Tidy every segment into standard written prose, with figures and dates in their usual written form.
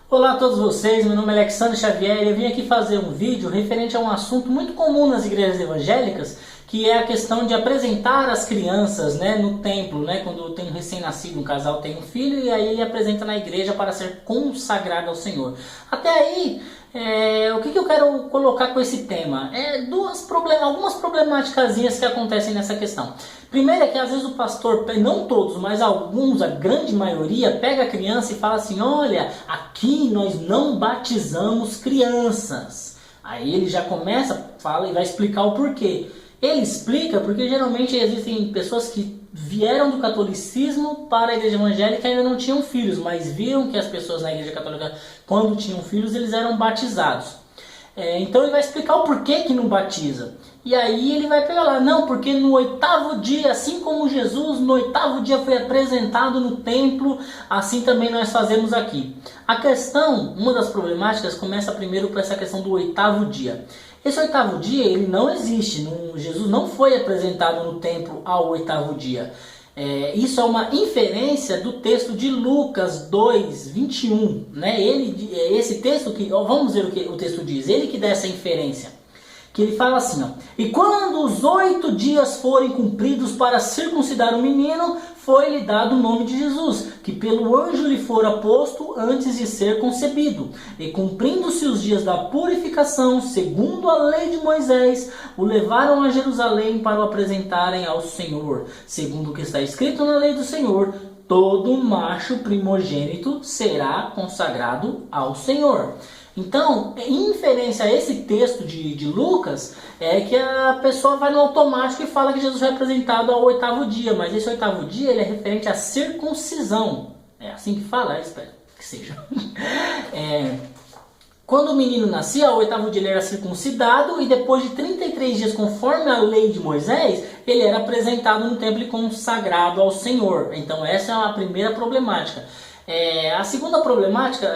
Olá a todos vocês, meu nome é Alexandre Xavier e eu vim aqui fazer um vídeo referente a um assunto muito comum nas igrejas evangélicas, que é a questão de apresentar as crianças, no templo, quando tem um recém-nascido, um casal tem um filho e aí ele apresenta na igreja para ser consagrado ao Senhor. Até aí, o que eu quero colocar com esse tema? Algumas problemáticazinhas que acontecem nessa questão. Primeiro é que às vezes o pastor, não todos, mas alguns, a grande maioria, pega a criança e fala assim: olha, aqui nós não batizamos crianças. Aí ele já começa, fala e vai explicar o porquê. Ele explica porque geralmente existem pessoas que vieram do catolicismo para a igreja evangélica e ainda não tinham filhos, mas viram que as pessoas na igreja católica, quando tinham filhos, eles eram batizados. Então ele vai explicar o porquê que não batiza. E aí ele vai pegar lá, não, porque no 8º dia, assim como Jesus no 8º dia foi apresentado no templo, assim também nós fazemos aqui. A questão, uma das problemáticas, começa primeiro por essa questão do 8º dia. Esse 8º dia, ele não existe, Jesus não foi apresentado no templo ao 8º dia. Isso é uma inferência do texto de Lucas 2, 21. Esse texto, vamos ver o que o texto diz, ele que dá essa inferência. Que ele fala assim, e quando os 8 dias forem cumpridos para circuncidar o menino, foi-lhe dado o nome de Jesus, que pelo anjo lhe fora posto antes de ser concebido. E cumprindo-se os dias da purificação, segundo a lei de Moisés, o levaram a Jerusalém para o apresentarem ao Senhor. Segundo o que está escrito na lei do Senhor, todo macho primogênito será consagrado ao Senhor. Então, em inferência a esse texto de Lucas, é que a pessoa vai no automático e fala que Jesus foi apresentado ao 8º dia, mas esse 8º dia ele é referente à circuncisão. É assim que fala? Espero que seja. Quando o menino nascia, ao 8º dia ele era circuncidado e depois de 33 dias, conforme a lei de Moisés, ele era apresentado no templo e consagrado ao Senhor. Então essa é a primeira problemática. A segunda problemática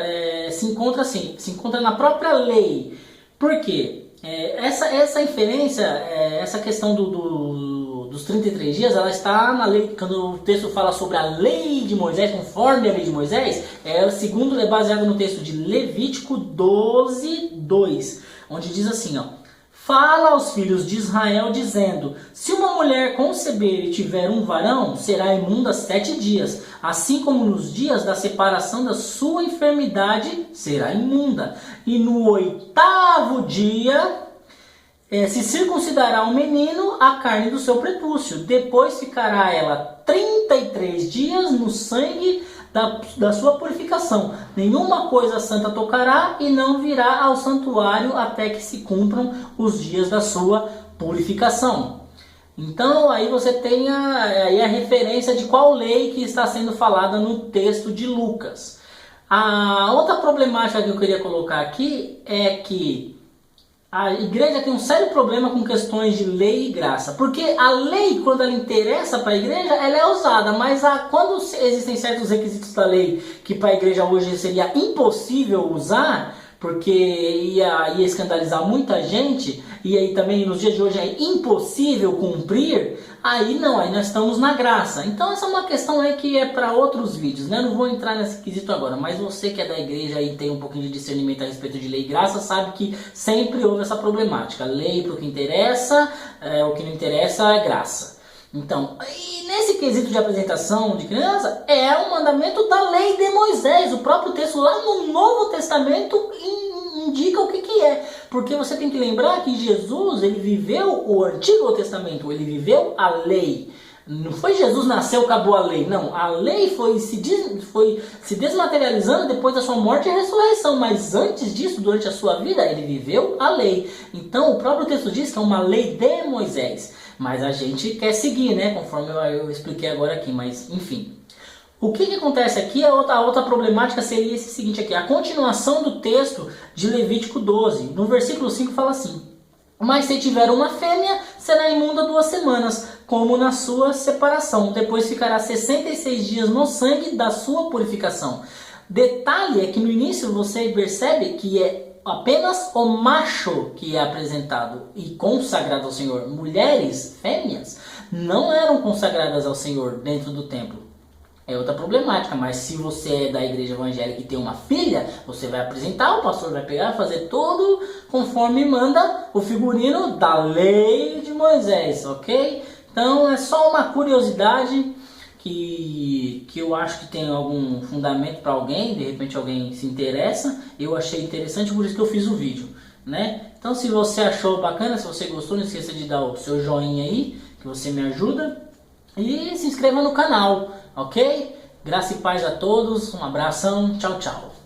se encontra na própria lei. Por quê? Essa inferência, essa questão dos 33 dias, ela está na lei. Quando o texto fala sobre a lei de Moisés, conforme a lei de Moisés, segundo é baseado no texto de Levítico 12, 2, onde diz assim, fala aos filhos de Israel, dizendo: se uma mulher conceber e tiver um varão, será imunda 7 dias. Assim como nos dias da separação da sua enfermidade, será imunda. E no 8º dia, se circuncidará o menino a carne do seu prepúcio. Depois ficará ela 33 dias no sangue da sua purificação. Nenhuma coisa santa tocará e não virá ao santuário até que se cumpram os dias da sua purificação. Então aí você tem a referência de qual lei que está sendo falada no texto de Lucas. A outra problemática que eu queria colocar aqui é que a igreja tem um sério problema com questões de lei e graça. Porque a lei, quando ela interessa para a igreja, ela é usada. Mas quando existem certos requisitos da lei que para a igreja hoje seria impossível usar, porque ia escandalizar muita gente, e aí também nos dias de hoje é impossível cumprir, aí nós estamos na graça. Então essa é uma questão aí que é para outros vídeos, Não vou entrar nesse quesito agora, mas você que é da igreja e tem um pouquinho de discernimento a respeito de lei e graça, sabe que sempre houve essa problemática. Lei para o que interessa, o que não interessa é graça. Então, e nesse quesito de apresentação de criança, é um mandamento da lei de Moisés. O próprio texto lá no Novo Testamento indica o que é. Porque você tem que lembrar que Jesus, ele viveu o Antigo Testamento, ele viveu a lei. Não foi Jesus nasceu, acabou a lei. Não, a lei foi se desmaterializando depois da sua morte e ressurreição. Mas antes disso, durante a sua vida, ele viveu a lei. Então, o próprio texto diz que é uma lei de Moisés. Mas a gente quer seguir, conforme eu expliquei agora aqui, mas enfim. O que acontece aqui, a outra problemática seria esse seguinte aqui, a continuação do texto de Levítico 12. No versículo 5 fala assim: mas se tiver uma fêmea, será imunda 2 semanas, como na sua separação. Depois ficará 66 dias no sangue da sua purificação. Detalhe é que no início você percebe que é apenas o macho que é apresentado e consagrado ao Senhor. Mulheres, fêmeas, não eram consagradas ao Senhor dentro do templo. é outra problemática. Mas se você é da igreja evangélica e tem uma filha, você vai apresentar, o pastor vai pegar, fazer tudo conforme manda o figurino da lei de Moisés, ok? Então é só uma curiosidade que eu acho que tem algum fundamento para alguém, de repente alguém se interessa, eu achei interessante, por isso que eu fiz o vídeo, né? Então se você achou bacana, se você gostou, não esqueça de dar o seu joinha aí, que você me ajuda, e se inscreva no canal, ok? Graça e paz a todos, um abração, tchau, tchau.